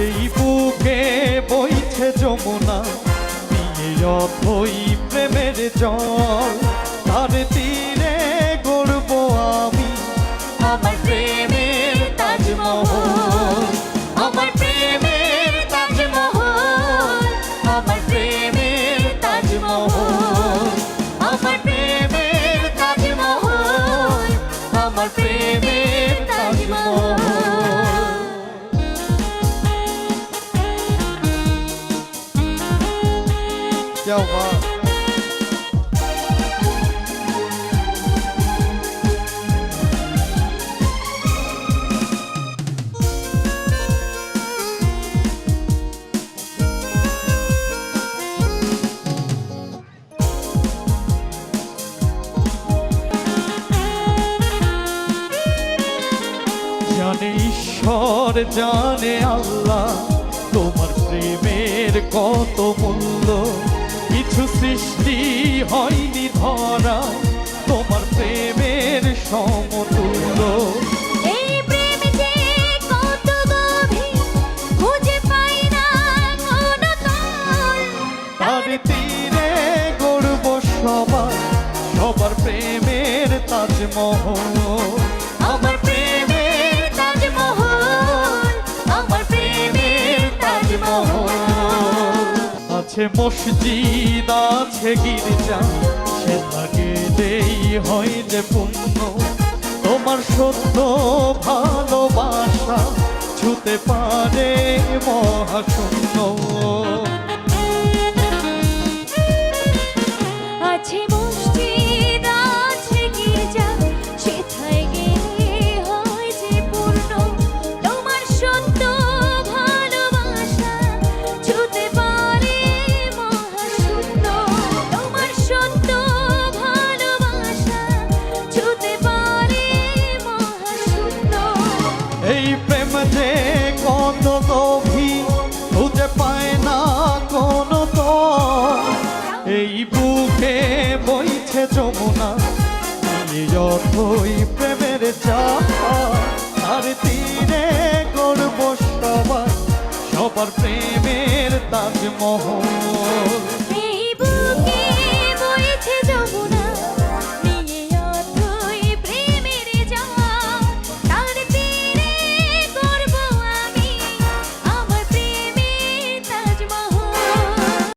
এই বুকে বইছে যমুনা নিয়ে অথই প্রেমের জল, তার তীরে গড়ব আমি আমার প্রেমের তাজমহল, আমার প্রেমের তাজমহল, আমার প্রেমের তাজমহল, আমার প্রেমের তাজমহল, আমার প্রেমের তাজমহল। क्या बात। জানে ঈশ্বর জানে আল্লাহ তোমার প্রেমের কত মূল্য, কিছু সৃষ্টি হয়নি ধরা তোমার প্রেমের সমতুল্য। এই প্রেম যে কত গভীর খুঁজে পাই না কোনো তল, তার তীরে গড়ব সবার সবার প্রেমের তাজমহল, আমার প্রেমের তাজমহল, আমার প্রেমের তাজমহল। আছে মসজিদ আছে গির্জা সেটা গেলেই হয় যে পুণ্য, তোমার সত্য ভালোবাসা ছুতে পারে মহাশূন্য। আছে মসজিদ আছে গির্জা সেথায় গেলে হয় যে পূর্ণ, তোমার সত্য ভালোবাসা ছুতে পারে মহাশূন্য, তোমার সত্য ভালোবাসা ছুতে পারে মহাশূন্য। এই প্রেম যে কত গভীর খুঁজে পায় না কোনো তল, এই বুকে বইছে যমুনা নিয়ে অথই প্রেমের চাপা, তার তীরে গড়ব সবার সবার প্রেমের তাজমহল।